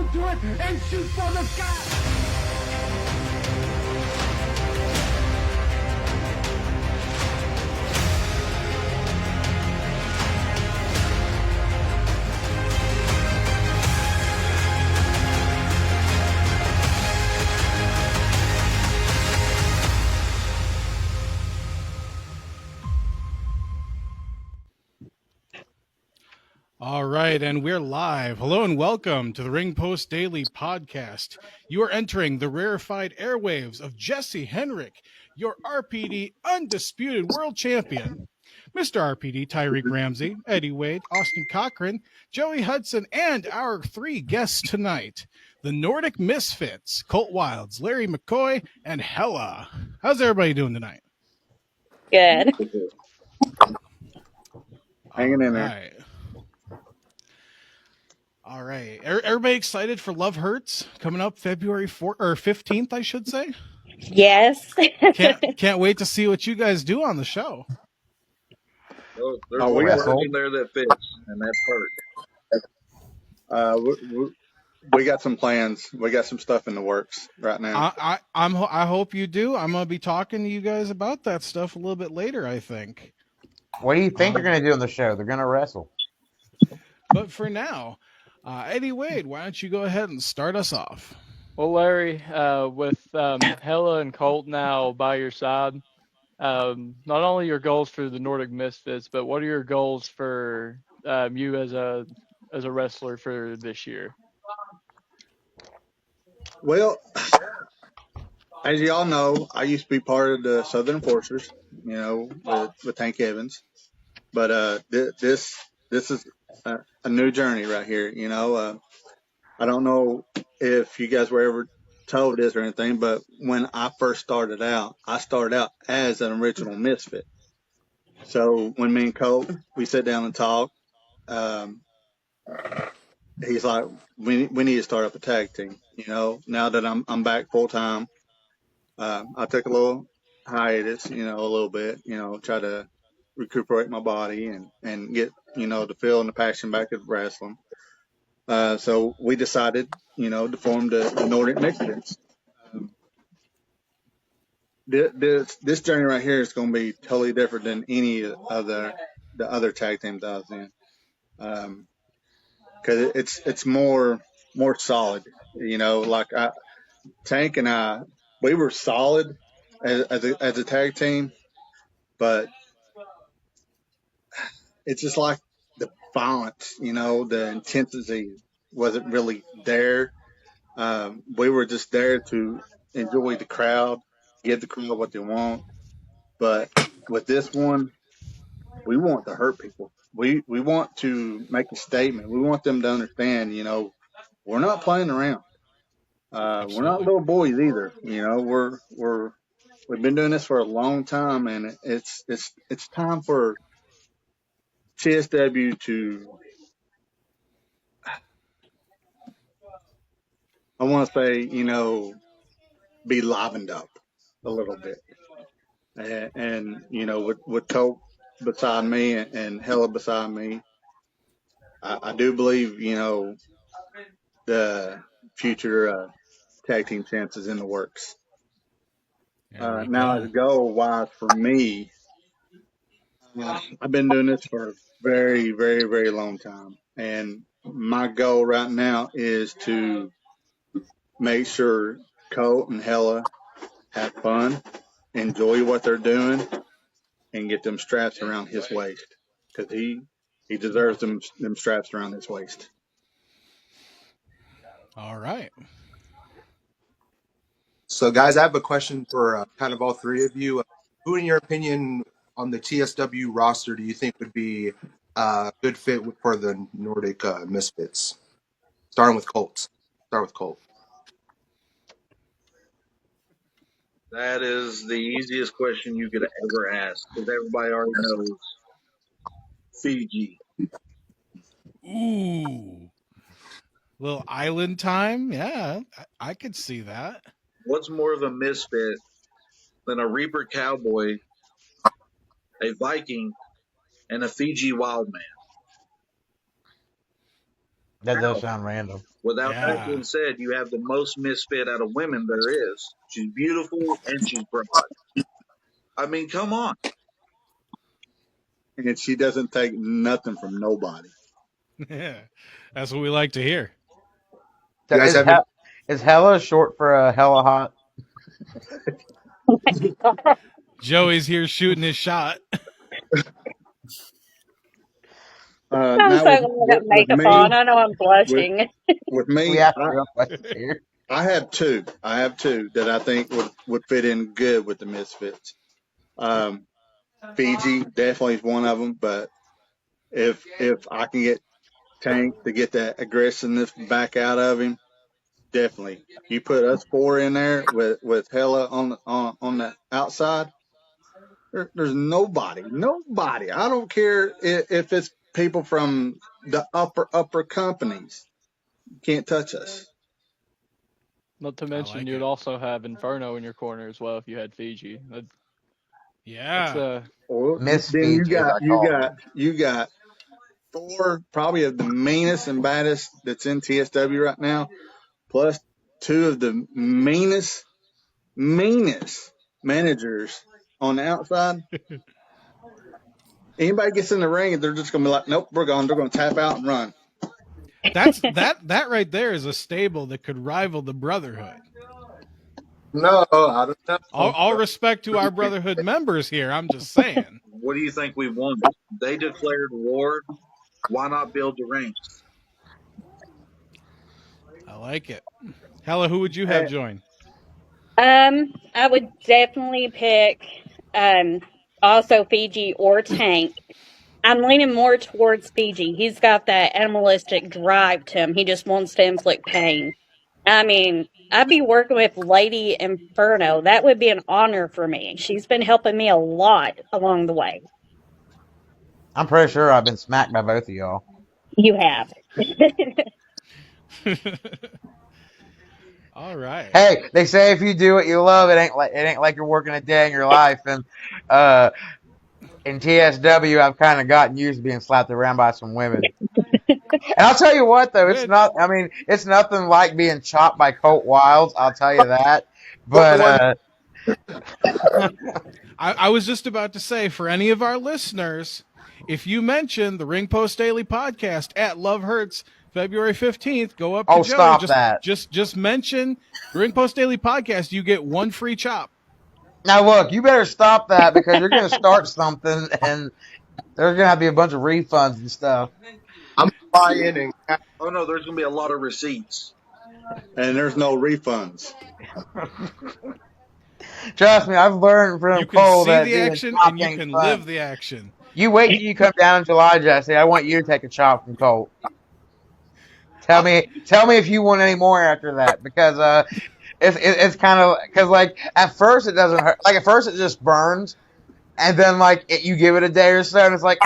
hold to it, and shoot for the sky. All right, and we're live. Hello and welcome to the Ring Post Daily Podcast. You are entering the rarefied airwaves of Jesse Henrik, your RPD undisputed world champion. Mr. RPD, Tyreek Ramsey, Eddie Wade, Austin Cochran, Joey Hudson, and our three guests tonight, the Nordic Misfits, Colt Wilds, Larry McCoy, and Hela. How's everybody doing tonight? Good. Hanging in there. All right. Everybody excited for Love Hurts coming up February 4th or 15th, I should say? Yes. Can't wait to see what you guys do on the show. Well, there's one word in there that fits, and that's hurt. We got some plans. We got some stuff in the works right now. I hope you do. I'm gonna be talking to you guys about that stuff a little bit later, I think. What do you think they're going to do on the show? They're going to wrestle. But for now, Eddie Wade, why don't you go ahead and start us off? Well, Larry, with Hela and Colt now by your side, not only your goals for the Nordic Misfits, but what are your goals for you as a wrestler for this year? Well, as y'all know, I used to be part of the Southern Enforcers, with Tank Evans. But this is a new journey right here. I don't know if you guys were ever told this or anything, but when I first started out, I started out as an original Misfit. So when me and Colt, we sit down and talk, he's like, we need to start up a tag team. Now that I'm back full time, I took a little hiatus, a little bit, try to recuperate my body and get, the feel and the passion back of wrestling. So we decided, to form the Nordic Misfits. This journey right here is going to be totally different than any of the other tag teams I was in. Cause it's more solid, like Tank and I, we were solid as a tag team, but it's just like the violence, the intensity wasn't really there. We were just there to enjoy the crowd, give the crowd what they want. But with this one, we want to hurt people. We want to make a statement. We want them to understand, we're not playing around. We're not little boys either. We've been doing this for a long time, and it's time for TSW to, I want to say, be livened up a little bit. And with Colt beside me and Hela beside me, I do believe, the future tag team champs is in the works. Now, as goal wise for me, I've been doing this for a very, very, very long time. And my goal right now is to make sure Colt and Hela have fun, enjoy what they're doing, and get them straps around his waist, because he deserves them straps around his waist. All right. So, guys, I have a question for kind of all three of you. Who, in your opinion, on the TSW roster do you think would be a good fit for the Nordic Misfits? Starting with Colt. Start with Colt. That is the easiest question you could ever ask, because everybody already knows Fiji. Ooh. Little island time? Yeah, I could see that. What's more of a misfit than a Reaper cowboy, a Viking, and a Fiji wild man? That does How? sound random. Without that Yeah. being said, you have the most misfit out of women there is. She's beautiful and she's broad. I mean, come on. And she doesn't take nothing from nobody. Yeah. That's what we like to hear. You guys have any? Is Hella short for Hella Hot? Joey's here shooting his shot. I'm Now so glad I got makeup on. I know I'm with blushing. with We me, ask real questions here. I have two. I have two that I think would fit in good with the Misfits. Um, Fiji definitely is one of them, but if I can get Tank to get that aggressiveness back out of him, definitely. You put us four in there with Hella on the outside. There's nobody. I don't care if it's people from the upper companies. Can't touch us. Not to I mention, like you'd it. also have Inferno in your corner as well if you had Fiji. That's Yeah. Or Miss then Fiji, as I call her. you got four probably of the meanest and baddest that's in TSW right now, plus two of the meanest managers on the outside. Anybody gets in the ring, they're just gonna be like, nope, we're gone. They're gonna tap out and run. That right there is a stable that could rival the Brotherhood. No, I don't know. All respect to our Brotherhood members here. I'm just saying. What do you think we won? They declared war. Why not build the ranks? I like it. Hella, who would you have Hey, join? I would definitely pick also Fiji or Tank. I'm leaning more towards Fiji. He's got that animalistic drive to him. He just wants to inflict pain. I mean, I'd be working with Lady Inferno. That would be an honor for me. She's been helping me a lot along the way. I'm pretty sure I've been smacked by both of y'all. You have. All right. Hey, they say if you do what you love, it ain't like you're working a day in your life. And in TSW, I've kind of gotten used to being slapped around by some women. And I'll tell you what, though, it's Which not. I mean, it's nothing like being chopped by Colt Wilds. I'll tell you that. What the one? But I was just about to say, for any of our listeners, if you mention the Ring Post Daily podcast at Love Hurts February 15th, go up to oh, Joey. stop that! Just mention the Ring Post Daily podcast. You get one free chop. Now look, you better stop that because you're going to start something, and there's going to have to be a bunch of refunds and stuff. I'm gonna buy in and Oh no, there's gonna be a lot of receipts. and there's no refunds. Trust me, I've learned from You can Cole see that the being action chopped and you ain't can fun. live the action. You wait till you come down in July, Jesse. I want you to take a chop from Colt. Tell me if you want any more after that, because it's kind of because like at first it doesn't hurt. Like at first it just burns, and then like you give it a day or so, and it's like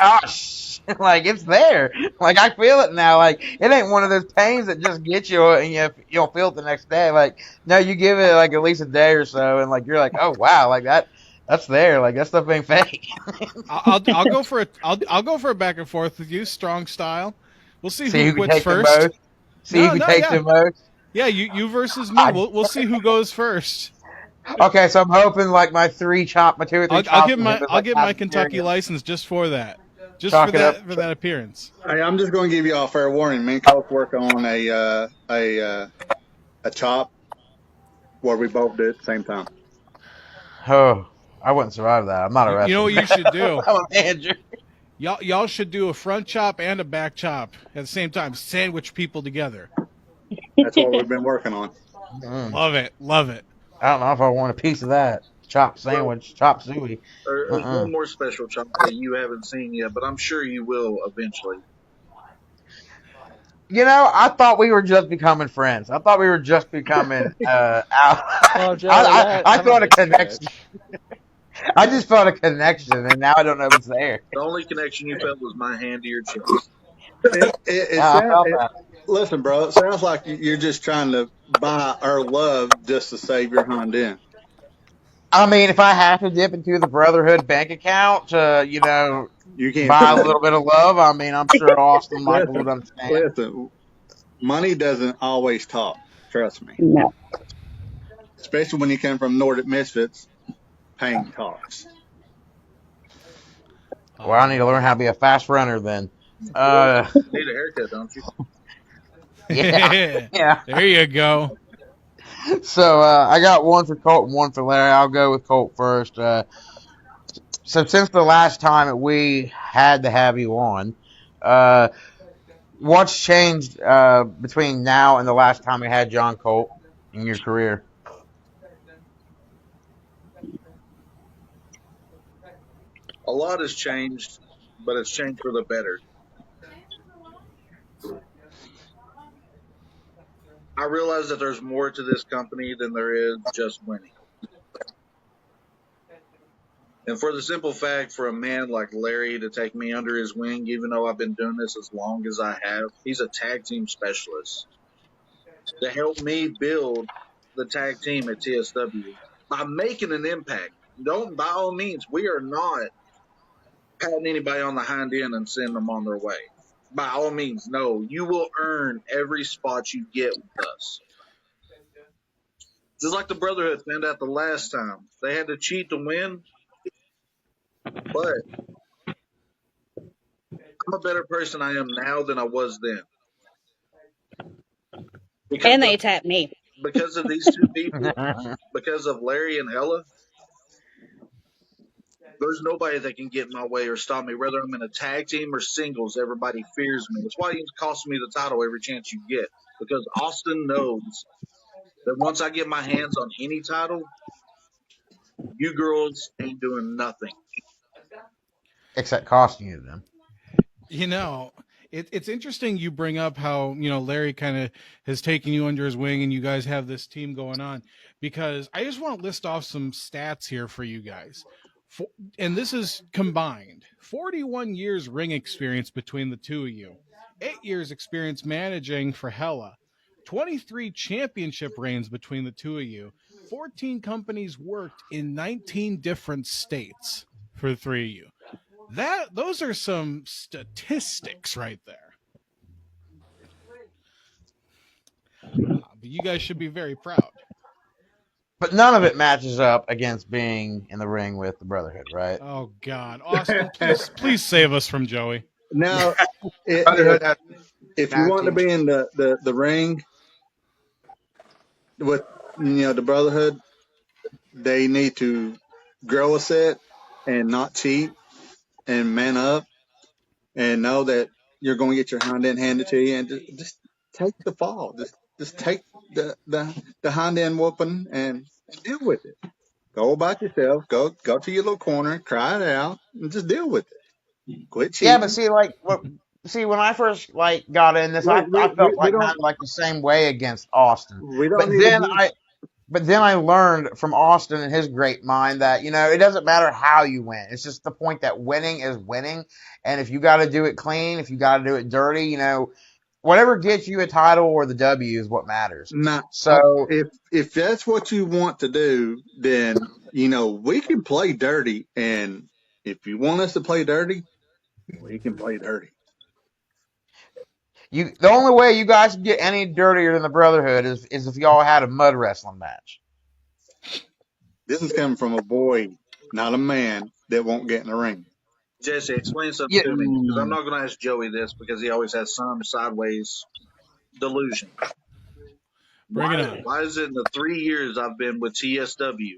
like it's there. Like I feel it now. Like it ain't one of those pains that just gets you and you'll feel it the next day. Like no, you give it like at least a day or so, and like you're like, oh wow, like that's there. Like that stuff ain't fake. I'll go for I'll go for a back and forth with you, strong style. We'll see See who who can quits take them first. both. See who can take Yeah. them both. Yeah, you versus me. We'll see who goes first. Okay, so I'm hoping like my 2 or 3 chops. I'll get my Kentucky license just for that. Just Chalk for it up. that appearance. Hey, I'm just going to give you all fair warning. Me and Coach work on a chop where we both do it at the same time. Oh, I wouldn't survive that. I'm not a wrestler. You know what you should do? I'm a manager. Y'all should do a front chop and a back chop at the same time. Sandwich people together. That's what we've been working on. Love it. I don't know if I want a piece of that. Chop sandwich, chop suey. There's one more special chop that you haven't seen yet, but I'm sure you will eventually. You know, I thought we were just becoming friends. I thought we were just becoming out. Well, Joey, I I'm thought a a big connection. stretch. I just felt a connection, and now I don't know if it's there. The only connection you felt was my hand to your chest. I felt that. Listen, bro, it sounds like you're just trying to buy our love just to save your Honda in. I mean, if I have to dip into the Brotherhood bank account to, You can't buy a little bit of love, I mean, I'm sure Austin Michael would understand. listen. money doesn't always talk. Trust me. No. Especially when you come from Nordic Misfits, pain talks. Well, I All need to learn how right. to be a fast runner then. Well, Uh, you need a haircut, don't you? yeah, yeah. There you go. So I got one for Colt and one for Larry. I'll go with Colt first. So since the last time we had to have you on, uh, what's changed between now and the last time we had John Colt in your career? A lot has changed, but it's changed for the better. I realize that there's more to this company than there is just winning. And for the simple fact, for a man like Larry to take me under his wing, even though I've been doing this as long as I have, he's a tag team specialist to help me build the tag team at TSW by making an impact. Don't, by all means, we are not patting anybody on the hind end and sending them on their way. By all means, no. You will earn every spot you get with us. Just like the Brotherhood found out the last time. They had to cheat to win, but I'm a better person I am now than I was then. Because And they of, attacked me. because of these two people, because of Larry and Hela, there's nobody that can get in my way or stop me. Whether I'm in a tag team or singles, everybody fears me. That's why you cost me the title every chance you get. Because Austin knows that once I get my hands on any title, you girls ain't doing nothing. Except costing you them. You know, it's interesting you bring up how, Larry kind of has taken you under his wing and you guys have this team going on, because I just want to list off some stats here for you guys. For, and this is combined 41 years ring experience between the two of you, 8 years experience managing for Hela, 23 championship reigns between the two of you, 14 companies worked in 19 different states for the three of you. Those are some statistics right there. But you guys should be very proud. But none of it matches up against being in the ring with the Brotherhood, right? Oh God, Austin, please save us from Joey. Now, Brotherhood has if you tag want to team. be in the ring with the Brotherhood, they need to grow a set and not cheat and man up and know that you're going to get your hind end handed to you and just take the fall. Just take the hind end whooping and deal with it. Go about yourself. Go to your little corner, cry it out, and just deal with it. Quit Yeah, but cheating. see, when I first got in this, I felt We like don't kind of like the same way against Austin. we don't But need to then be. I learned from Austin and his great mind that it doesn't matter how you win. It's just the point that winning is winning, and if you got to do it clean, if you got to do it dirty, whatever gets you a title or the W is what matters. Not So if that's what you want to do, then we can play dirty, and if you want us to play dirty, we can play dirty. the only way you guys can get any dirtier than the Brotherhood is if y'all had a mud wrestling match. This is coming from a boy, not a man that won't get in the ring. Jesse, explain something Yeah. to me. Because I'm not going to ask Joey this because he always has some sideways delusion. Bring Why, it on. why is it in the 3 years I've been with TSW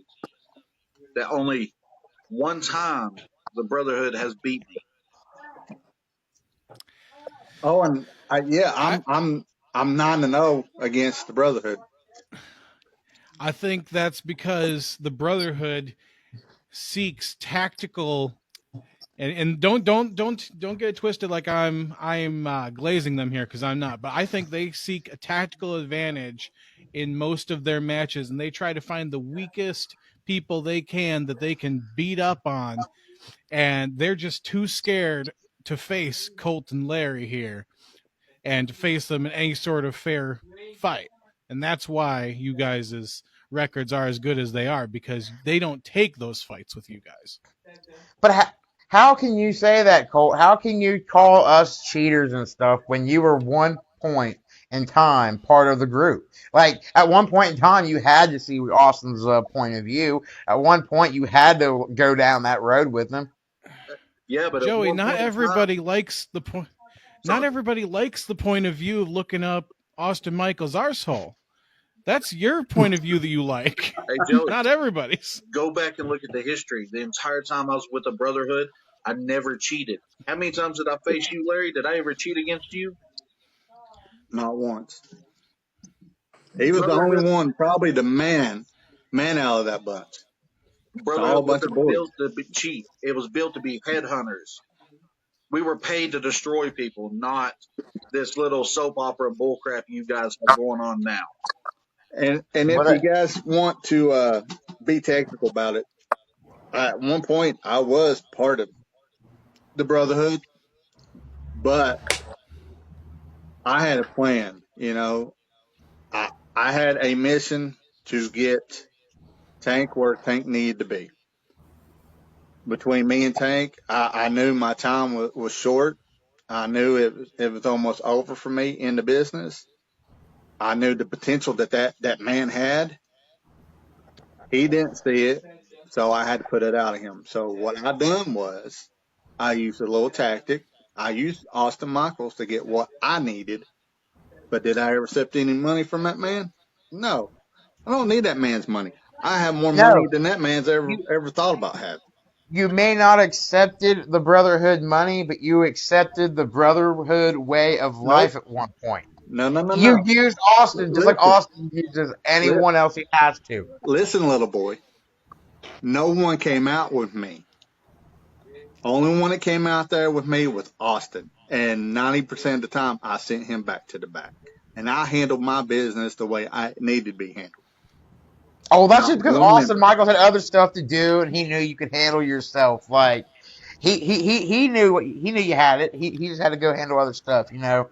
that only one time the Brotherhood has beat me? Oh, and I I'm 9-0 against the Brotherhood. I think that's because the Brotherhood seeks tactical, and don't get it twisted like I'm glazing them here, because I'm not. But I think they seek a tactical advantage in most of their matches, and they try to find the weakest people they can that they can beat up on, and they're just too scared to face Colt and Larry here and to face them in any sort of fair fight. And that's why you guys' records are as good as they are, because they don't take those fights with you guys. But how can you say that, Colt? How can you call us cheaters and stuff when you were 1 point in time part of the group. Like at one point in time, you had to see Austin's point of view. At one point, you had to go down that road with him. Yeah, but at Joey, one not point in time, everybody likes the point. so, Not everybody likes the point of view of looking up Austin Michaels' arsehole. That's your point of view that you like. hey Joey, Not everybody's. go back and look at the history. The entire time I was with the Brotherhood, I never cheated. How many times did I face you, Larry? Did I ever cheat against you? Not once. He was the only Brotherhood, one, probably the man out of that bunch. It's all a Brotherhood bunch of wasn't boys. built to be cheat. It was built to be headhunters. We were paid to destroy people, not this little soap opera bullcrap you guys have going on now. And if But you guys want to be technical about it, at one point I was part of the Brotherhood, but I had a plan. I had a mission to get Tank where Tank needed to be. Between me and Tank, I knew my time was short. I knew it was almost over for me in the business. I knew the potential that man had. He didn't see it, so I had to put it out of him. So what I done was I used a little tactic. I used Austin Michaels to get what I needed. But did I ever accept any money from that man? No. I don't need that man's money. I have more money no, than that man's ever you ever thought about having. you may not accepted the Brotherhood money, but you accepted the Brotherhood way of life Nope. at one point. No, no, no, You no. used Austin just like Listen, Austin uses anyone else he has to. listen, little boy. No one came out with me. Only one that came out there with me was Austin. And 90% of the time, I sent him back to the back. And I handled my business the way I needed to be handled. Oh, that's Not just because one Austin member. Michaels had other stuff to do, and he knew you could handle yourself. Like he knew you had it. He just had to go handle other stuff, you know.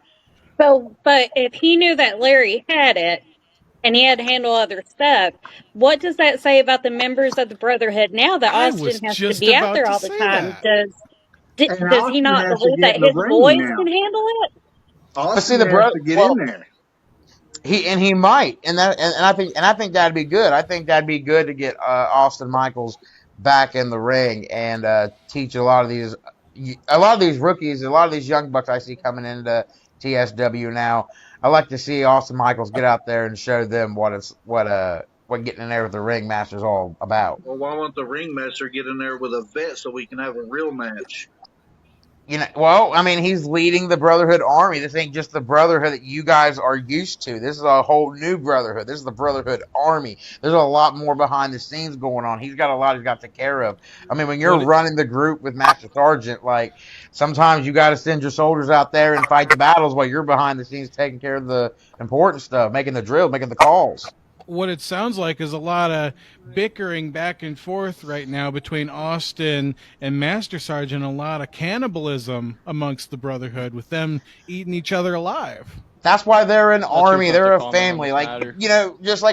So, but if he knew that Larry had it and he had to handle other stuff, what does that say about the members of the Brotherhood now that I was Austin has to just be out about there to all the say time? that. And Does he Austin not has to believe get that in the his ring boys now. can handle it? But see, Austin the has brother, to get in well, there. he might, and I think that'd be good. I think that'd be good to get Austin Michaels back in the ring and teach a lot of these rookies, a lot of these young bucks I see coming into TSW now. I like to see Austin Michaels get out there and show them what getting in there with the ring master's all about. Well, why won't the ringmaster get in there with a vet so we can have a real match? You know, well, I mean, he's leading the Brotherhood army. This ain't just the Brotherhood that you guys are used to. This is a whole new Brotherhood. This is the Brotherhood army. There's a lot more behind the scenes going on. He's got a lot he's got to take care of. I mean, when you're What running the group with Master Sergeant, like sometimes you got to send your soldiers out there and fight the battles while you're behind the scenes taking care of the important stuff, making the drills, making the calls. what it sounds like is a lot of bickering back and forth right now between Austin and Master Sergeant, a lot of cannibalism amongst the Brotherhood with them eating each other alive. That's why they're an It's not too army. tough to They're a comment on family. this Like matter. you know, just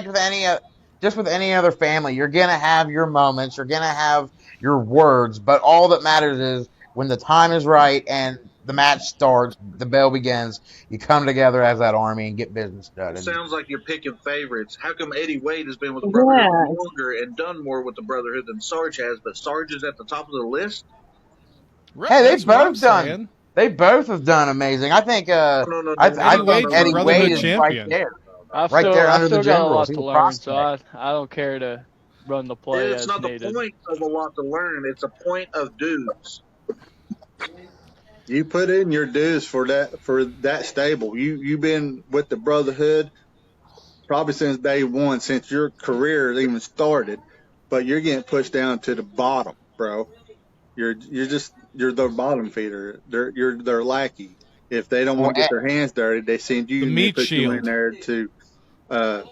with any other family, you're gonna have your moments. You're gonna have your words. But all that matters is when the time is right and the match starts, the bell begins. You come together as that army and get business done. It And sounds like you're picking favorites. How come Eddie Wade has been with the Brotherhood Yeah. longer and done more with the Brotherhood than Sarge has, but Sarge is at the top of the list? Right, hey, that's what I'm saying. they both have done amazing. I think No. I Eddie think Wade's the Eddie Wade Brotherhood is right champion. there, right there I've under the still got a generals. lot He's to a learn, so prospect. I don't care to run the play It's as not the needed. point of a lot to learn. It's a point of dudes. You put in your dues for that stable. You've been with the Brotherhood probably since day one, since your career even started, but you're getting pushed down to the bottom, bro. You're their bottom feeder. You're their lackey. If they don't Well, want to get their hands dirty, they send The you and they meat put you in shield. there to uh,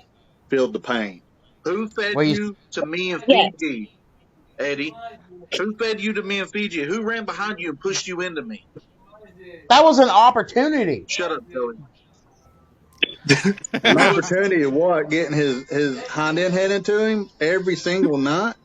feel the pain. Who fed well, you you to me and Yes. Fiji, Eddie? Who fed you to me and Fiji? Who ran behind you and pushed you into me? that was an opportunity. Shut up, Joey. An Who was opportunity of what? Getting his hind end head into him every single night.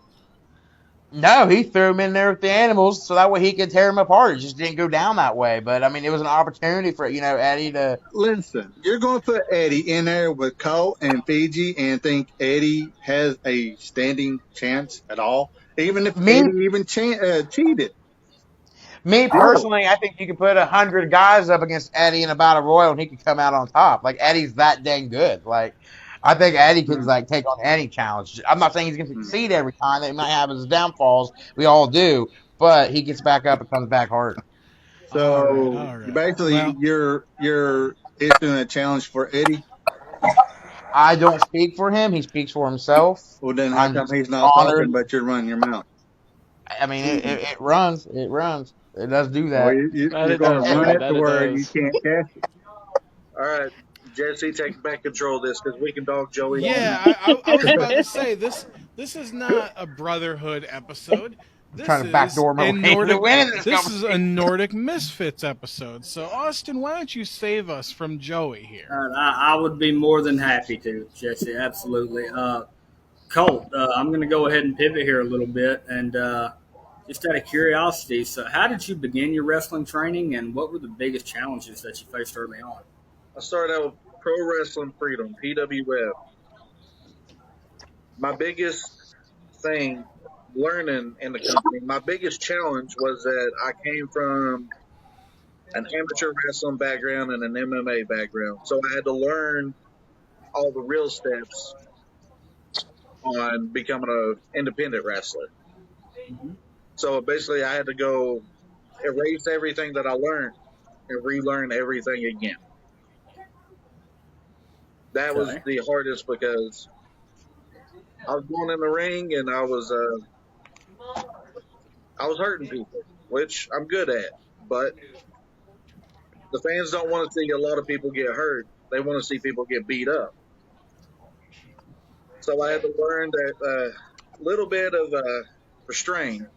No, he threw him in there with the animals so that way he could tear him apart. It just didn't go down that way. But I mean, it was an opportunity for Eddie to. Listen, you're going to put Eddie in there with Colt and Fiji and think Eddie has a standing chance at all, even if Me Eddie even cheated. Me Still, personally, I think you could put 100 guys up against Eddie in a battle royal and he could come out on top. Like Eddie's that dang good. Like I think Eddie could mm, take on any challenge. I'm not saying he's gonna mm. succeed every time. He might have his downfalls. We all do, but he gets back up and comes back hard. All right, So all right. basically, Well, you're issuing a challenge for Eddie. I don't speak for him. He speaks for himself. Well, then how I'm come just he's not honored. talking, but you're running your mouth? I mean, it runs. It runs. It does do Or that. That you're it going to does, run sir. it That to it where you does. can't catch it. All right, Jesse, take back control of this because we can dog Joey all yeah, night. I was about to say this is not a brotherhood episode. This Trying to is backdoor my a way into Nordic. winning this This is a conversation. Nordic Misfits episode. So Austin, why don't you save us from Joey here? I would be more than happy to, Jesse. Absolutely. Colt, I'm going to go ahead and pivot here a little bit. And just out of curiosity, so how did you begin your wrestling training and what were the biggest challenges that you faced early on? I started out with Pro Wrestling Freedom, PWF. My biggest thing learning in the company, my biggest challenge was that I came from an amateur wrestling background and an MMA background. So I had to learn all the real steps on becoming an independent wrestler. Mm-hmm. So basically, I had to go erase everything that I learned and relearn everything again. That was Okay. the hardest because I was going in the ring and I was hurting people, which I'm good at. But the fans don't want to see a lot of people get hurt. They want to see people get beat up. So I had to learn that little bit of restraint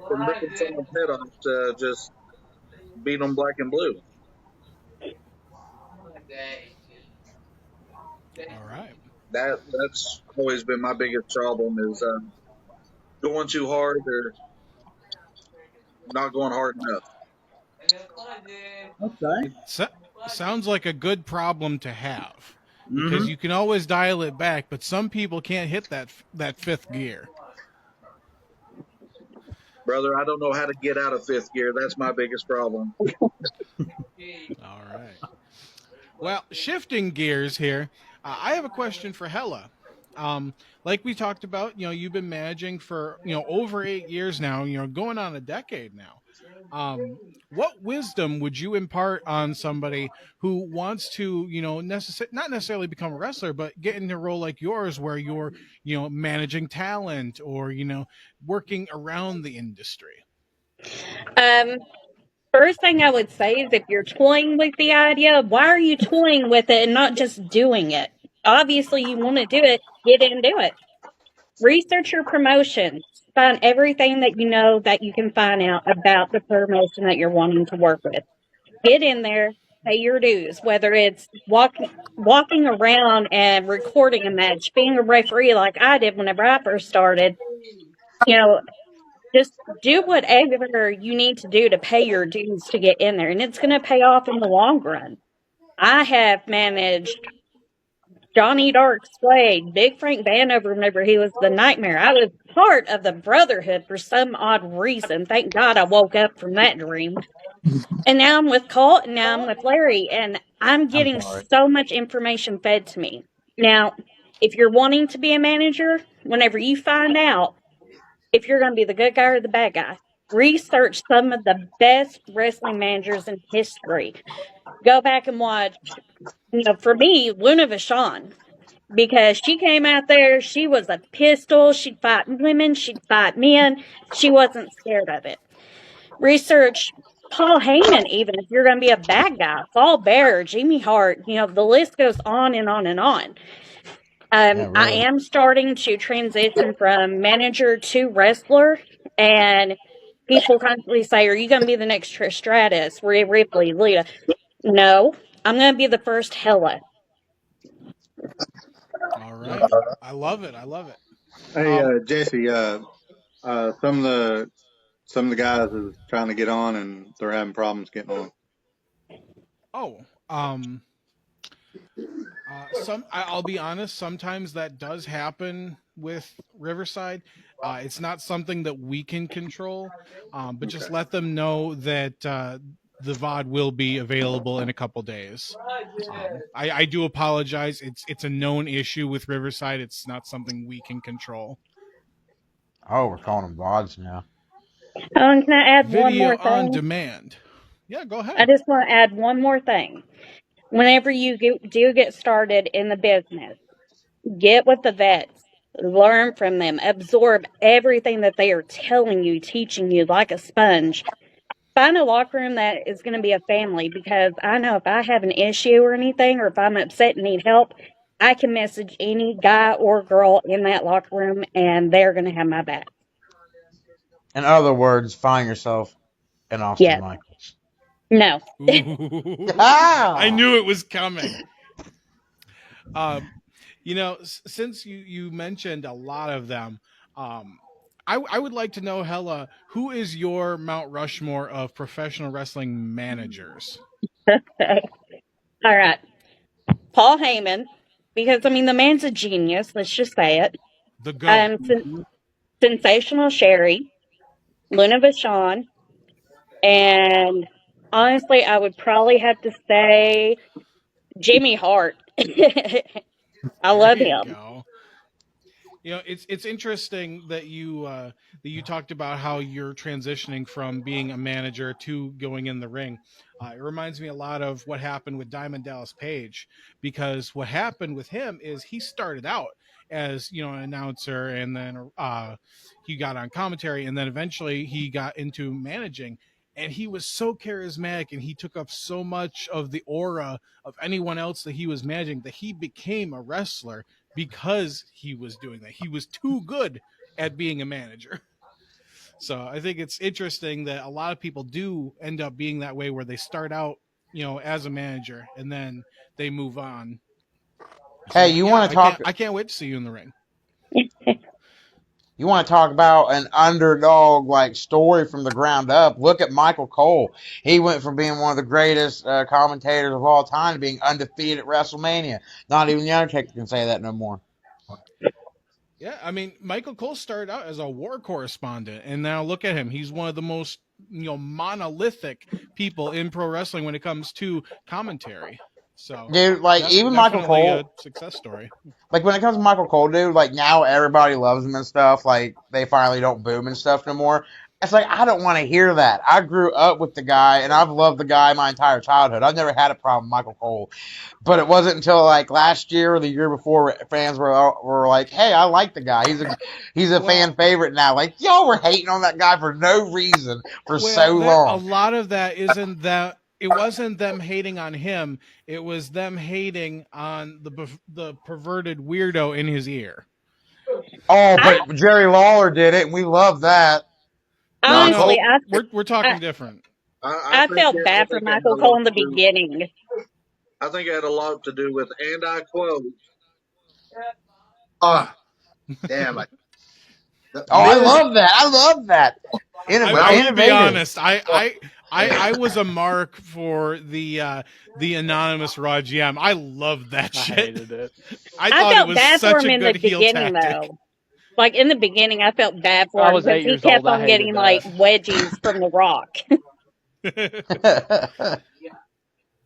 from ripping someone's head off to just beat them black and blue. All right. That's always been my biggest problem is going too hard or not going hard enough. Okay. It sounds like a good problem to have because Mm-hmm. you can always dial it back, but some people can't hit that fifth gear. Brother, I don't know how to get out of fifth gear. That's my biggest problem. All right. Well, shifting gears here, I have a question for Hela. Like we talked about, you've been managing for over 8 years now. Going on a decade now. What wisdom would you impart on somebody who wants to, not necessarily become a wrestler, but get in a role like yours, where you're, managing talent or working around the industry? Um, First thing I would say is if you're toying with the idea, why are you toying with it and not just doing it? Obviously, you want to do it, get in and do it. Research your promotions. Find everything that you know that you can find out about the promotion that you're wanting to work with. Get in there, pay your dues, whether it's walking around and recording a match, being a referee like I did whenever I first started. You know, just do whatever you need to do to pay your dues to get in there, and it's going to pay off in the long run. I have managed Johnny Dark Slade, Big Frank Vanover whenever he was the Nightmare. I was part of the Brotherhood for some odd reason. Thank God I woke up from that dream. And now I'm with Colt, and now I'm with Larry, and I'm I'm getting sorry. so much information fed to me. Now, if you're wanting to be a manager, whenever you find out if you're going to be the good guy or the bad guy, research some of the best wrestling managers in history. Go back and watch, for me, Luna Vachon, because she came out there, she was a pistol. She'd fight women, she'd fight men. She wasn't scared of it. Research Paul Heyman, even if you're going to be a bad guy, Paul Bearer, Jimmy Hart, the list goes on and on and on. Yeah, I really. am starting to transition from manager to wrestler, and people constantly say, "Are you going to be the next Trish Stratus, Rhea Ripley, Lita?" No, I'm going to be the first Hela. All right. I love it. I love it. Hey, Um, Jesse, Some of the guys is trying to get on and they're having problems getting on. Oh, I'll be honest. Sometimes that does happen with Riverside. It's not something that we can control, but just Okay. let them know that the VOD will be available in a couple days. I do apologize. It's a known issue with Riverside. It's not something we can control. Oh, we're calling them VODs now. Oh, and can I add one Video more on thing? demand. Yeah, go I ahead. just want to add one more thing. Whenever you do get started in the business, get with the vets, learn from them, absorb everything that they are telling you, teaching you like a sponge. Find a locker room that is going to be a family, because I know if I have an issue or anything, or if I'm upset and need help, I can message any guy or girl in that locker room and they're going to have my back. In other words, find yourself an Austin Yes. Michaels. No. Ooh, I Ah! knew it was coming. Um, since you mentioned a lot of them, um, I would like to know, Hela, who is your Mount Rushmore of professional wrestling managers? All right. Paul Heyman, because I mean the man's a genius. Let's just say it. The GOAT. Sensational Sherry, Luna Vachon, and honestly, I would probably have to say Jimmy Hart. I There love you him. go. It's interesting that you talked about how you're transitioning from being a manager to going in the ring. It reminds me a lot of what happened with Diamond Dallas Page, because what happened with him is he started out as an announcer, and then he got on commentary, and then eventually he got into managing. And he was so charismatic, and he took up so much of the aura of anyone else that he was managing, that he became a wrestler because he was doing that. He was too good at being a manager. So I think it's interesting that a lot of people do end up being that way, where they start out, as a manager, and then they move on. So, Hey, but you yeah, want to talk? I can't wait to see you in the ring. You want to talk about an underdog like story from the ground up? Look at Michael Cole. He went from being one of the greatest commentators of all time to being undefeated at WrestleMania. Not even the Undertaker can say that no more. Yeah, I mean, Michael Cole started out as a war correspondent, and now look at him. He's one of the most monolithic people in pro wrestling when it comes to commentary. So, Dude, like even Michael definitely a Cole, success story. like when it comes to Michael Cole, dude, like now everybody loves him and stuff. Like they finally don't boo him and stuff no more. It's like I don't want to hear that. I grew up with the guy, and I've loved the guy my entire childhood. I've never had a problem with Michael Cole, but it wasn't until like last year or the year before fans were like, "Hey, I like the guy. He's a Well, fan favorite now." Like y'all were hating on that guy for no reason for so That a long. lot of that isn't that it wasn't them hating on him. It was them hating on the perverted weirdo in his ear. Oh, I but Jerry Lawler did it, and we love that. No, Now, honestly, no, Colt, we're I, talking different. I I think felt I bad for think it had Michael a Cole lot in the to do. beginning. I think it had a lot to do with, and I quote, Ah, damn! The Oh, I Miz. love that. I love that. I Well, will be Innovative. honest. well, I was a mark for the anonymous Raw GM. I loved that I shit. hated it. I I thought it felt was bad for such him a in the good heel beginning, tactic. though. Like in the beginning, I felt bad for I him was because 8 he years kept old. I on hated getting like that. wedgies from The Rock.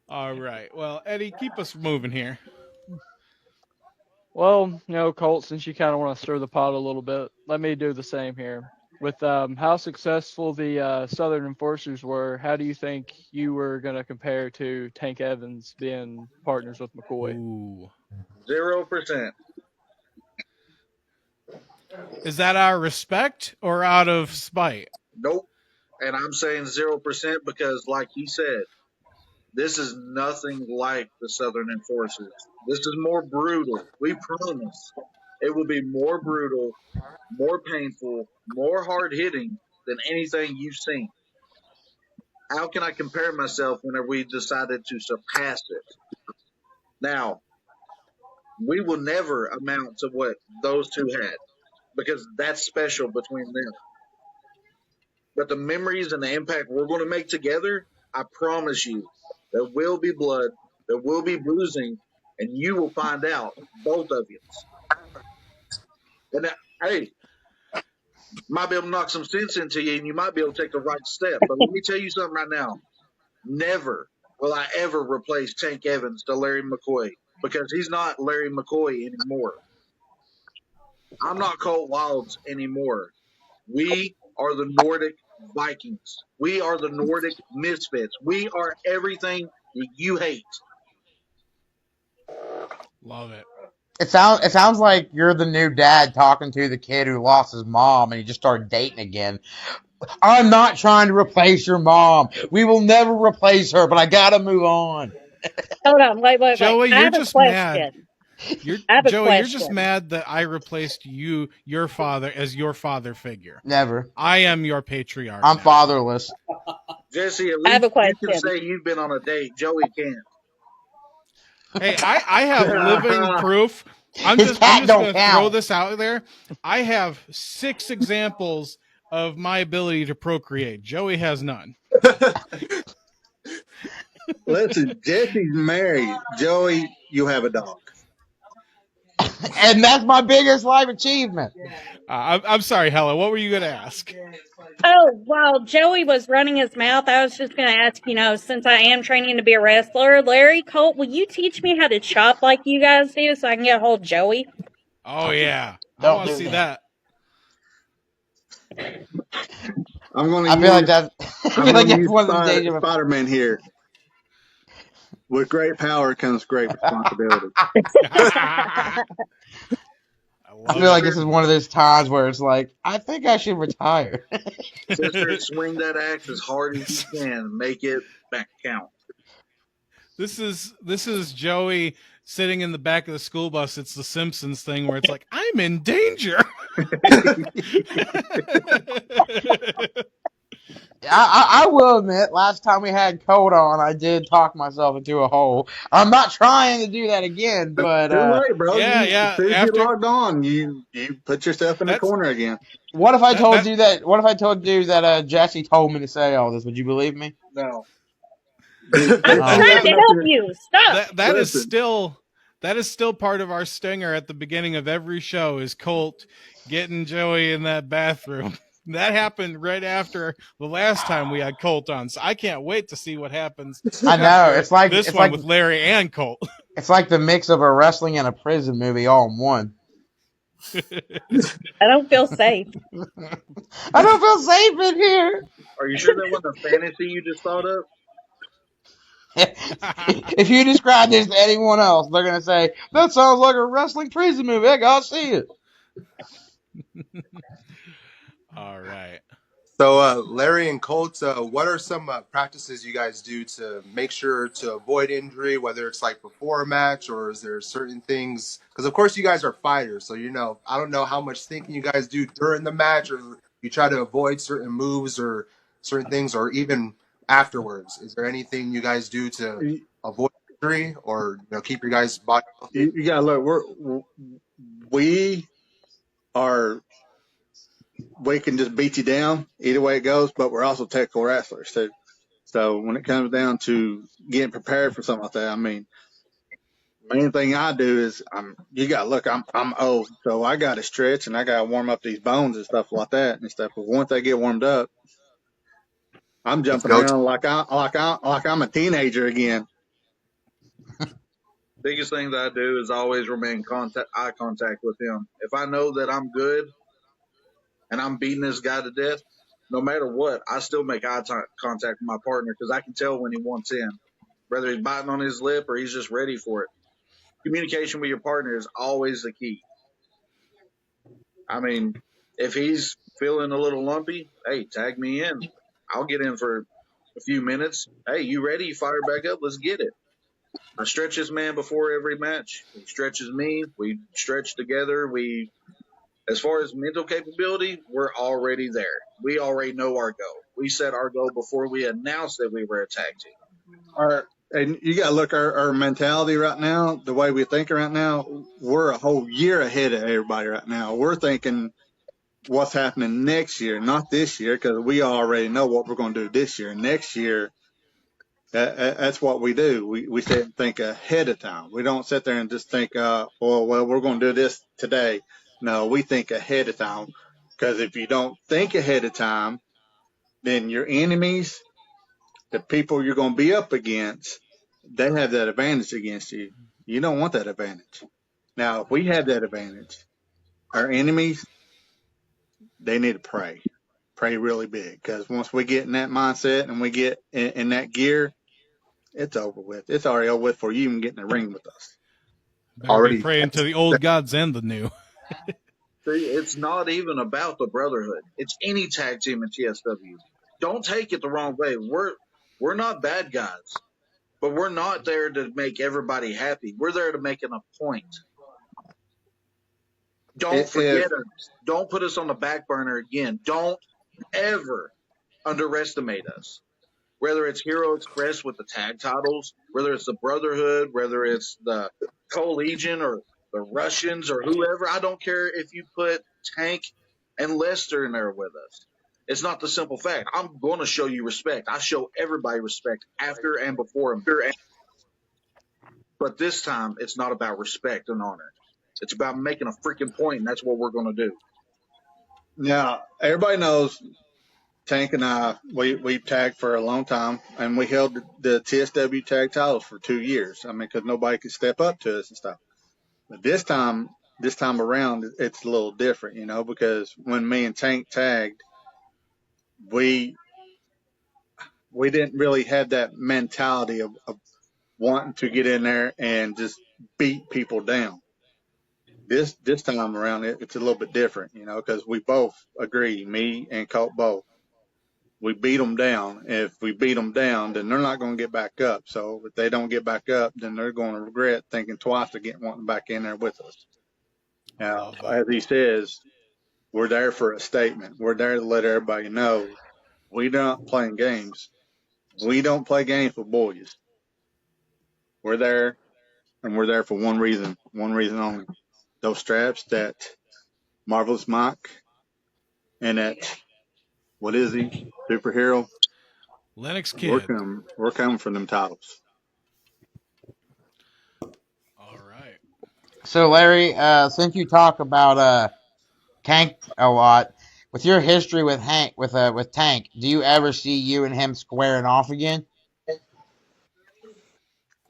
All right. Well, Eddie, keep us moving here. Well, Colt, since you kind of want to stir the pot a little bit, let me do the same here. With how successful the Southern Enforcers were, how do you think you were going to compare to Tank Evans being partners with McCoy? Ooh. 0%. Is that out of respect or out of spite? Nope. And I'm saying 0% because, like he said, this is nothing like the Southern Enforcers. This is more brutal. We promise. It will be more brutal, more painful, more hard hitting than anything you've seen. How can I compare myself whenever we decided to surpass it? Now, we will never amount to what those two had. because that's special between them. But the memories and the impact we're going to make together, I promise you, there will be blood, there will be bruising, and you will find out, both of you. And hey, might be able to knock some sense into you, and you might be able to take the right step. But let me tell you something right now: never will I ever replace Tank Evans to Larry McCoy, because he's not Larry McCoy anymore. I'm not Colt Wilds anymore. We are the Nordic Vikings. We are the Nordic Misfits. We are everything that you hate. Love it. It sounds like you're the new dad talking to the kid who lost his mom and he just started dating again. I'm not trying to replace your mom. We will never replace her, but I gotta move on. Hold on, wait. Joey, I you're have a just mad. question. I have a You're just question. mad that I replaced your father, as your father figure. Never. I am your patriarch. I'm now. fatherless. Jesse, at I have least a you can question. say you've been on a date. Joey can't. Hey, I have living proof. His I'm cat just don't gonna throw count. this out there. I have 6 examples of my ability to procreate. Joey has none. Listen, Jesse's married. Joey, you have a dog. And that's my biggest life achievement. I'm sorry, Hela. What were you gonna ask? Oh, while Joey was running his mouth, I was just going to ask, since I am training to be a wrestler, Larry, Colt, will you teach me how to chop like you guys do so I can get a hold of Joey? Oh yeah, I Don't want to do see that. that. I'm going to I feel like use that's one of them days of Spider-Man here. With great power comes great responsibility. I I feel love like it. this is one of those times where it's like, I think I should retire. Sister, swing that axe as hard as you can. Make it back count. This is Joey sitting in the back of the school bus. It's the Simpsons thing where it's like, I'm in danger. I will admit, last time we had Colt on, I did talk myself into a hole. I'm not trying to do that again, but Too late, bro. Yeah, As yeah. soon as you After logged on, you put yourself in the that's corner again. what if I that told that you that? What if I told you that Jesse told me to say all this? Would you believe me? No. Dude, I'm put Oh, trying yourself to enough help here. you. Stop. that is Listen, still part of our stinger at the beginning of every show is Colt getting Joey in that bathroom. That happened right after the last time we had Colt on, so I can't wait to see what happens I know. after this one with Larry and Colt. It's like the mix of a wrestling and a prison movie all in one. I don't feel safe. I don't feel safe in here. Are you sure that wasn't a fantasy you just thought of? If you describe this to anyone else, they're gonna say that sounds like a wrestling prison movie. I gotta see it. All right. So, Larry and Colt, what are some practices you guys do to make sure to avoid injury, whether it's like before a match or is there certain things? Because, of course, you guys are fighters. So, I don't know how much thinking you guys do during the match or you try to avoid certain moves or certain things or even afterwards. Is there anything you guys do to you, avoid injury or keep your guys' body healthy? you gotta look. We are. We can just beat you down either way it goes, but we're also technical wrestlers too. So when it comes down to getting prepared for something like that, I mean, main thing I do is you got to look. I'm old, so I got to stretch and I got to warm up these bones and stuff like that and stuff. But once they get warmed up, I'm Let's jumping go. around like I'm a teenager again. Biggest thing that I do is always remain eye contact with him. If I know that I'm good and I'm beating this guy to death, no matter what, I still make contact with my partner because I can tell when he wants in, whether he's biting on his lip or he's just ready for it. Communication with your partner is always the key. I mean, if he's feeling a little lumpy, hey, tag me in. I'll get in for a few minutes. Hey, you ready? You fire back up. Let's get it. I stretch this man before every match. He stretches me. We stretch together. As far as mental capability, we're already there. We already know our goal. We set our goal before we announced that we were a tag team. And you got to look our mentality right now, the way we think right now. We're a whole year ahead of everybody right now. We're thinking what's happening next year, not this year, because we already know what we're going to do this year. Next year, that's what we do. We sit and think ahead of time. We don't sit there and just think, well, we're going to do this today. No, we think ahead of time, because if you don't think ahead of time, then your enemies, the people you're going to be up against, they have that advantage against you. You don't want that advantage. Now, if we have that advantage, our enemies, they need to pray really big, because once we get in that mindset and we get in that gear, it's over with. It's already over with for you even getting in the ring with us. Better be Already, praying to the old gods and the new. See, it's not even about the Brotherhood. It's any tag team in TSW. Don't take it the wrong way. We're not bad guys, but we're not there to make everybody happy. We're there to make a point. Don't forget us. Don't put us on the back burner again. Don't ever underestimate us. Whether it's Hero Express with the tag titles, whether it's the Brotherhood, whether it's the Co-Legion or the Russians or whoever, I don't care if you put Tank and Lester in there with us. It's not the simple fact. I'm going to show you respect. I show everybody respect after and before a match. But this time, it's not about respect and honor. It's about making a freaking point, and that's what we're going to do. Now, everybody knows Tank and I, we've tagged for a long time, and we held the TSW tag titles for 2 years. I mean, because nobody could step up to us and stuff. But this time around, it's a little different, because when me and Tank tagged, we didn't really have that mentality of wanting to get in there and just beat people down. This time around, it's a little bit different, because we both agree, me and Colt both. We beat them down. If we beat them down, then they're not going to get back up. So if they don't get back up, then they're going to regret thinking twice again wanting back in there with us. Now, Love as it. he says, we're there for a statement. We're there to let everybody know we're not playing games. We don't play games with boys. We're there, and we're there for one reason only. Those straps that Marvelous Mike and that, what is he, superhero? Lennox We're Kid. coming for them titles. All right. So Larry, since you talk about Tank a lot, with your history with with Tank, do you ever see you and him squaring off again?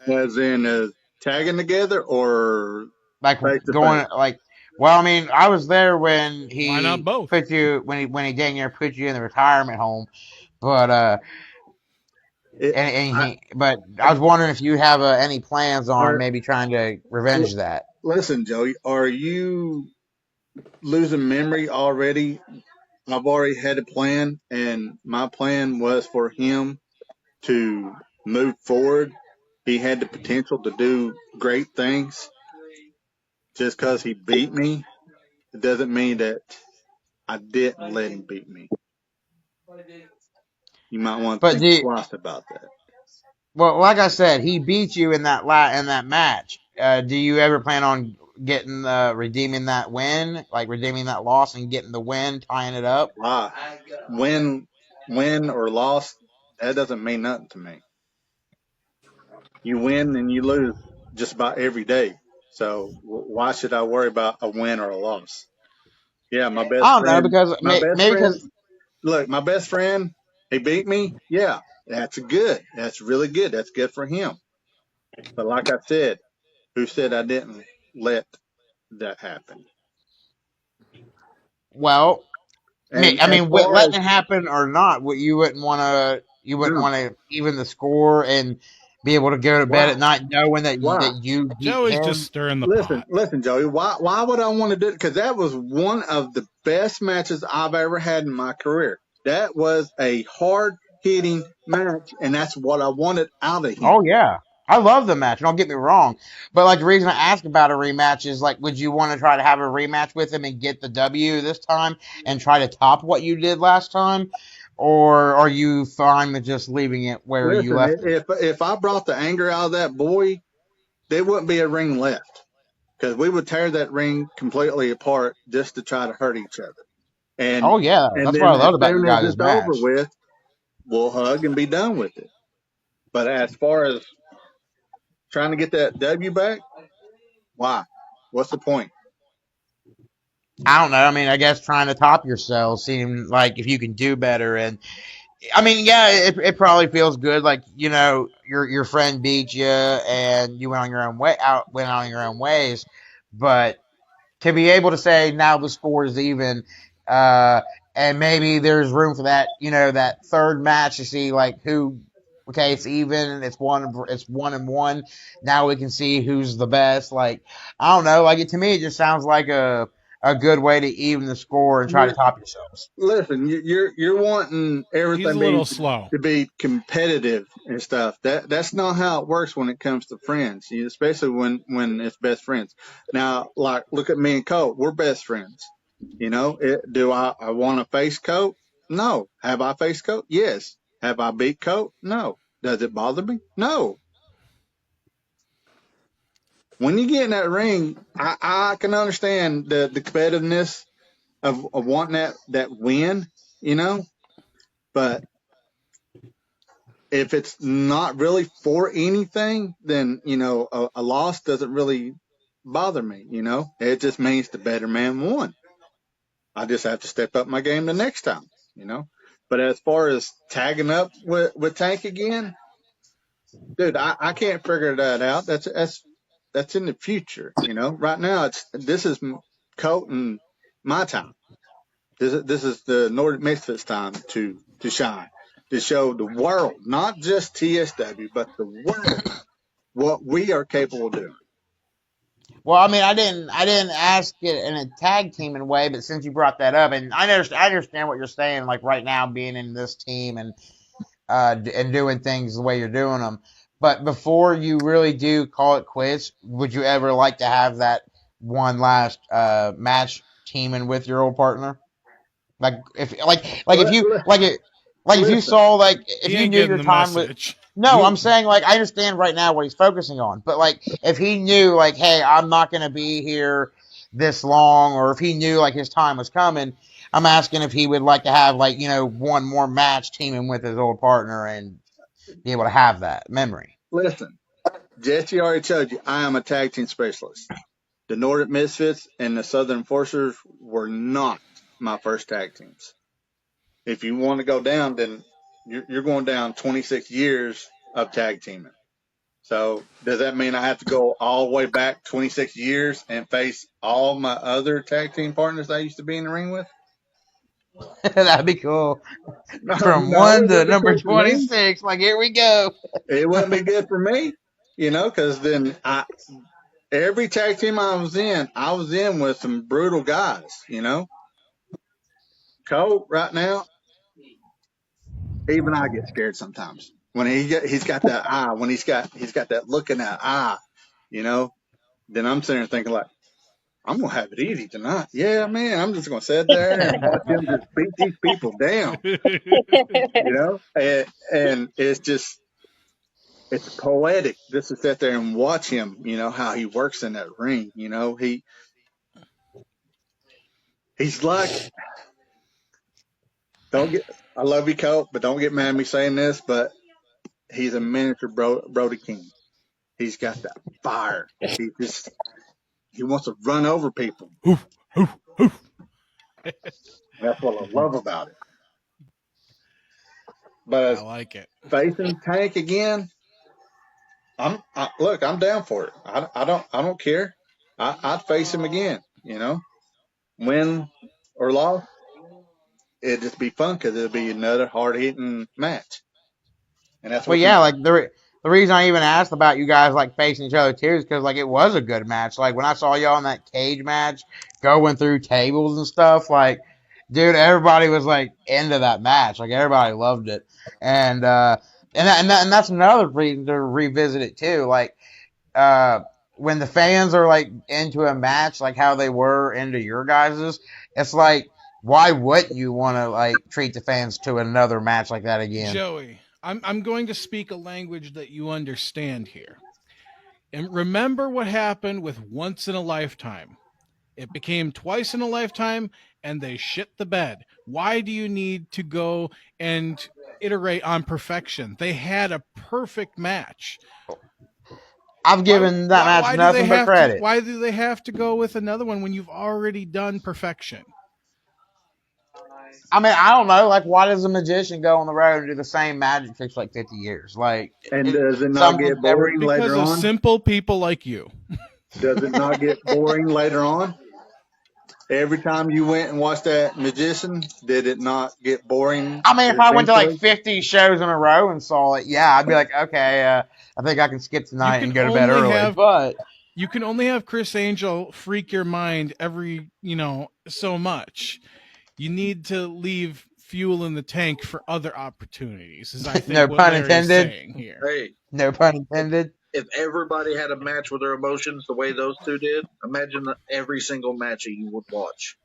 As in tagging together or Like face to going face? like, well, I mean, I was there when Why not he both? put you when he dang near put you in the retirement home, but It, and I, he but I was wondering if you have any plans on are, maybe trying to revenge that. listen, Joey, are you losing memory already? I've already had a plan, and my plan was for him to move forward. He had the potential to do great things. Just because he beat me, it doesn't mean that I didn't let him beat me. You might want to But think twice about that. well, like I said, he beat you in that match. Do you ever plan on getting redeeming that win, like redeeming that loss and getting the win, tying it up? Why? Win or loss, that doesn't mean nothing to me. You win and you lose just about every day. So why should I worry about a win or a loss? Yeah, I don't know because my best maybe friend, because look, my best friend, he beat me. Yeah, that's good. That's really good. That's good for him. But like I said, who said I didn't let that happen? well, And I as mean, far as letting it happen or not, you wouldn't no, want to even the score and be able to go to bed why? at night knowing Why? that you beat Joey's just him. stirring the Listen, pot. listen, Joey. Why would I want to do it? Because that was one of the best matches I've ever had in my career. That was a hard hitting match, and that's what I wanted out of him. Oh yeah. I love the match. Don't get me wrong, but like the reason I asked about a rematch is like, would you want to try to have a rematch with him and get the W this time and try to top what you did last time, or are you fine with just leaving it where you Listen, left it? if I brought the anger out of that boy, there wouldn't be a ring left because we would tear that ring completely apart just to try to hurt each other. And Oh yeah, and that's what then I as loved about your soon as guys' it's over match. with, we'll hug and be done with it. But as far as trying to get that W back, why? What's the point? I don't know. I mean, I guess trying to top yourself, seeing like if you can do better, and I mean, yeah, it probably feels good. Like your friend beat you, and you went on your own went on your own ways. But to be able to say now the score is even, uh, and maybe there's room for that, that third match to see like who. Okay, it's even. It's 1-1. Now we can see who's the best. Like I don't know. Like to me, it just sounds like a good way to even the score and try to top yourselves. Listen, you're wanting He's everything a be little slow. to be competitive and stuff. That's not how it works when it comes to friends, especially when it's best friends. Now, like look at me and Colt, we're best friends. Do I want to face Colt? No. Have I faced Colt? Yes. Have I beat Colt? No. Does it bother me? No. When you get in that ring, I can understand the competitiveness of wanting that win, you know, but if it's not really for anything, then a loss doesn't really bother me. It just means the better man won. I just have to step up my game the next time. You know, but as far as tagging up with Tank again, dude, I can't figure that out. That's in the future. Right now this is Colt and my time. This is the Nordic Misfits time to shine, to show the world, not just TSW, but the world what we are capable of doing. Well, I mean, I didn't ask it in a tag teaming way, but since you brought that up, and I understand what you're saying, like right now being in this team and doing things the way you're doing them. But before you really do call it quits, would you ever like to have that one last match teaming with your old partner? Like if you like if you Listen, saw like if He you ain't knew getting your the time with message. no, I'm you saying like I understand right now what he's focusing on, but like if he knew like hey, I'm not gonna be here this long, or if he knew like his time was coming, I'm asking if he would like to have like one more match teaming with his old partner and be able to have that memory. listen. Jesse already told you I am a tag team specialist. The Nordic Misfits and the Southern Enforcers were not my first tag teams. If you want to go down, then you're going down 26 years of tag teaming. So does that mean I have to go all the way back 26 years and face all my other tag team partners I used to be in the ring with? That'd be cool. No, From no, one it to wouldn't be number cool for me. 26, like here we go. It wouldn't be good for me, because then every tag team I was in with some brutal guys. Cole right now, even I get scared sometimes when he's got that eye, when he's got that look in that eye, you know. Then I'm sitting there thinking like, I'm gonna have it easy tonight. Yeah, man, I'm just gonna sit there and watch him just beat these people down, and it's poetic just to sit there and watch him, how he works in that ring. He's like, don't get, I love you, Colt, but don't get mad at me saying this, but he's a miniature Brody King. He's got that fire. He wants to run over people. Hoof, hoof, hoof. That's what I love about it. But I as like it. facing Tank again, look, I'm down for it. I don't care. I'd face him again. Win or loss, it'd just be fun because it'll be another hard hitting match, and that's Well, what you yeah, like the reason I even asked about you guys like facing each other too is because like it was a good match. Like when I saw y'all in that cage match going through tables and stuff, like dude, everybody was like into that match. Like everybody loved it, and and that's another reason to revisit it too. Like uh, when the fans are like into a match, like how they were into your guys's, it's like why wouldn't you want to like treat the fans to another match like that again? Joey, I'm going to speak a language that you understand here. And remember what happened with Once in a Lifetime. It became twice in a lifetime, and they shit the bed. Why do you need to go and iterate on perfection? They had a perfect match. I've given that match Why do they nothing but have to credit. why do they have to go with another one when you've already done perfection? I mean, I don't know. Like, why does a magician go on the road and do the same magic tricks for like 50 years? Like, And does it not someone's get never. boring Because later of on? simple people like you. Does it not get boring later on? Every time you went and watched that magician, did it not get boring I mean, if I went to like eventually? 50 shows in a row and saw it, yeah, I'd be like, okay, I think I can skip You tonight can and go to bed only early. have But you can only have Chris Angel freak your mind every, so much. You need to leave fuel in the tank for other opportunities, is I think no what pun Larry is intended. saying here. Hey, No pun if, intended. if everybody had a match with their emotions the way those two did, imagine every single match that you would watch.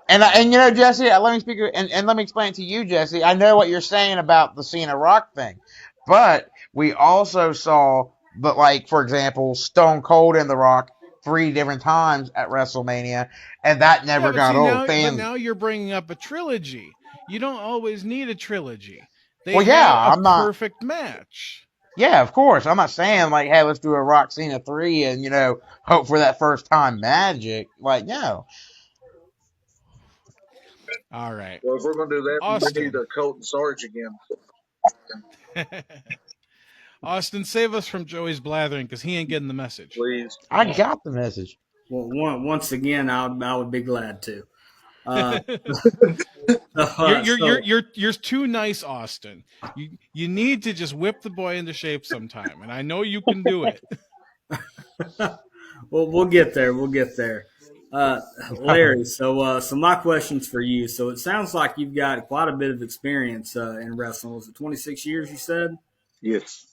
And you know, Jesse, let me speak and let me explain to you, Jesse. I know what you're saying about the Cena Rock thing, but we also saw that, like, for example, Stone Cold and The Rock 3 different times at WrestleMania, and that Yeah, never but got see old. now, Fans, you're bringing up a trilogy. You don't always need a trilogy. They well, had yeah, a I'm not. perfect match. Yeah, of course, I'm not saying like, hey, let's do a Rock Cena 3 and hope for that first time magic. Like, no, All right, Well, if we're going to do that, we need Austin. a Colt and Sarge again, Austin, save us from Joey's blathering because he ain't getting the message. please. I got the message. Well, once again, I would be glad to. Uh, so You're too nice, Austin. You need to just whip the boy into shape sometime, and I know you can do it. well, we'll get there. We'll get there. Larry, so my question's for you. So it sounds like you've got quite a bit of experience in wrestling. Was it 26 years you said? Yes.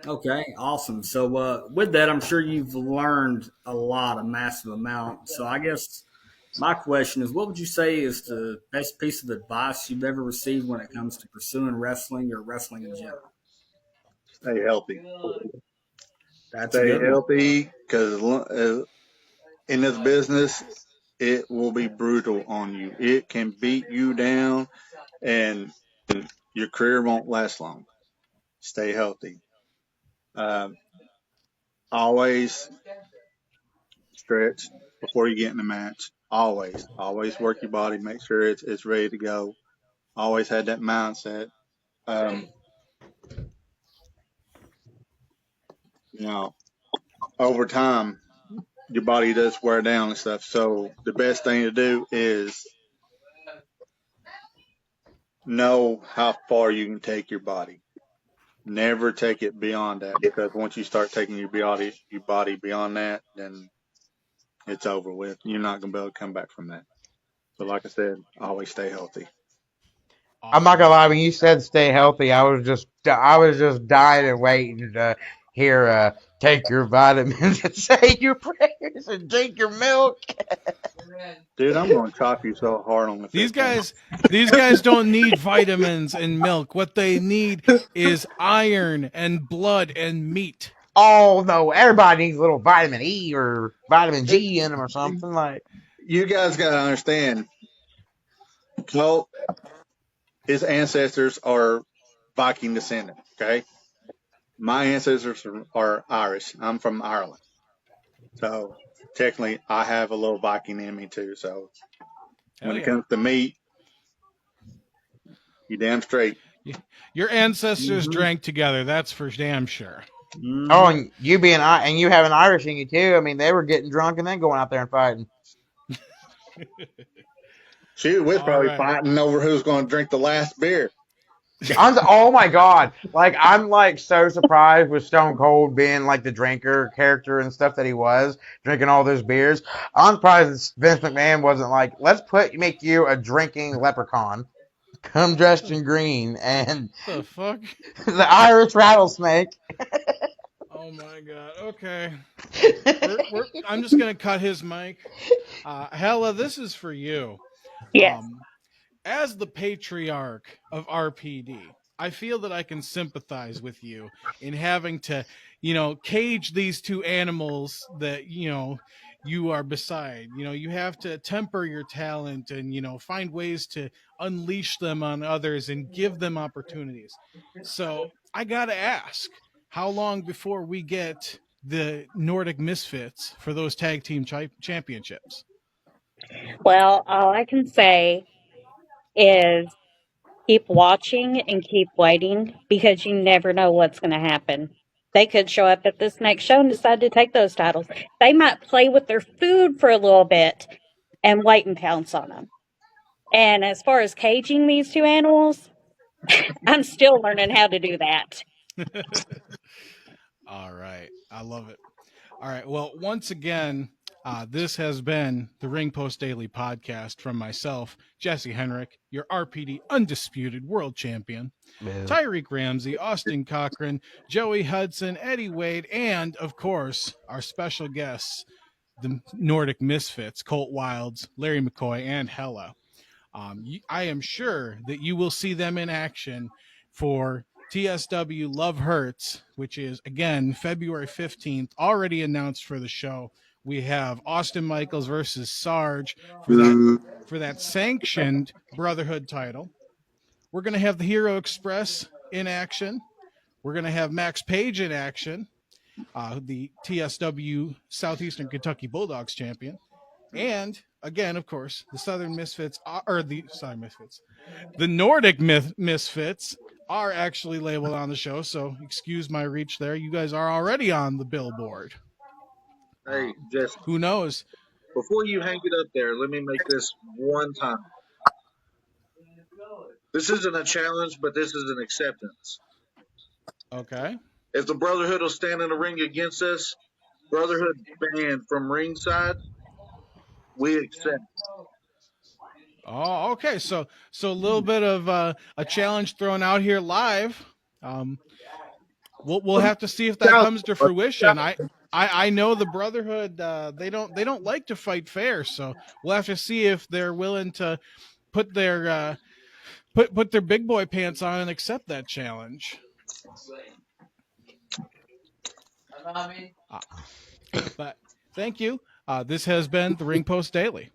Okay, awesome. So with that, I'm sure you've learned a lot, a massive amount. So I guess my question is, what would you say is the best piece of advice you've ever received when it comes to pursuing wrestling or wrestling in general? Stay healthy. That's a Stay good one. healthy because in this business, it will be brutal on you. It can beat you down, and your career won't last long. Stay healthy. Um, always stretch before you get in the match. Always work your body. Make sure it's ready to go. Always had that mindset. Um, you know, over time, your body does wear down and stuff. So the best thing to do is know how far you can take your body. Never take it beyond that, because once you start taking your body beyond that, then it's over with. You're not gonna be able to come back from that. So, like I said, always stay healthy. I'm not Awesome. gonna lie. When you said stay healthy, I was just dying and waiting to hear take your vitamins and say your prayers and drink your milk. Dude, I'm gonna chop you so hard on the These 15th. guys, these guys don't need vitamins and milk. What they need is iron and blood and meat. Oh no, everybody needs a little vitamin E or vitamin It, G in them or something like. you guys gotta understand. Colt, his ancestors are Viking descendant. Okay, my ancestors are Irish. I'm from Ireland, so technically I have a little Viking in me too. So when Hell it yeah. comes to meat, you damn straight. Your ancestors Mm-hmm. drank together, that's for damn sure. Oh, Mm-hmm. and you have an Irish in you too. I mean, they were getting drunk and then going out there and fighting. Shoot, we're All probably right. fighting over who's going to drink the last beer. Oh my god! Like, I'm like so surprised with Stone Cold being like the drinker character and stuff that he was, drinking all those beers. I'm surprised Vince McMahon wasn't like, let's make you a drinking leprechaun, come dressed in green, and The fuck? the Irish rattlesnake. Oh my god. Okay. I'm just gonna cut his mic. Hella, this is for you. Yes. Um, as the patriarch of RPD, I feel that I can sympathize with you in having to, cage these two animals that, you are beside. You have to temper your talent and, find ways to unleash them on others and give them opportunities. So I got to ask, how long before we get the Nordic Misfits for those tag team championships? Well, all I can say is keep watching and keep waiting because you never know what's going to happen. They could show up at this next show and decide to take those titles. They might play with their food for a little bit and wait and pounce on them. And as far as caging these two animals, I'm still learning how to do that. All right. I love it. All right. Well, once again, this has been the Ring Post Daily podcast from myself, Jesse Henrik, your RPD undisputed world champion, Tyreek Ramsey, Austin Cochran, Joey Hudson, Eddie Wade, and of course, our special guests, the Nordic Misfits, Colt Wilds, Larry McCoy, and Hela. I am sure that you will see them in action for TSW Love Hurts, which is again February 15th, already announced for the show. We have Austin Michaels versus Sarge for that sanctioned Brotherhood title. We're going to have the Hero Express in action. We're going to have Max Page in action, the TSW Southeastern Kentucky Bulldogs champion. And again, of course, the Southern Misfits the Nordic Misfits are actually labeled on the show. So excuse my reach there. You guys are already on the billboard. Hey, Jesse, Who knows? before you hang it up there, let me make this one time. This isn't a challenge, but this is an acceptance. Okay. If the Brotherhood will stand in the ring against us, Brotherhood banned from ringside, we accept. Oh, okay. So a little bit of a challenge thrown out here live. We'll have to see if that comes to fruition. I know the Brotherhood. They don't like to fight fair, so we'll have to see if they're willing to put their put their big boy pants on and accept that challenge. But thank you. This has been the Ring Post Daily.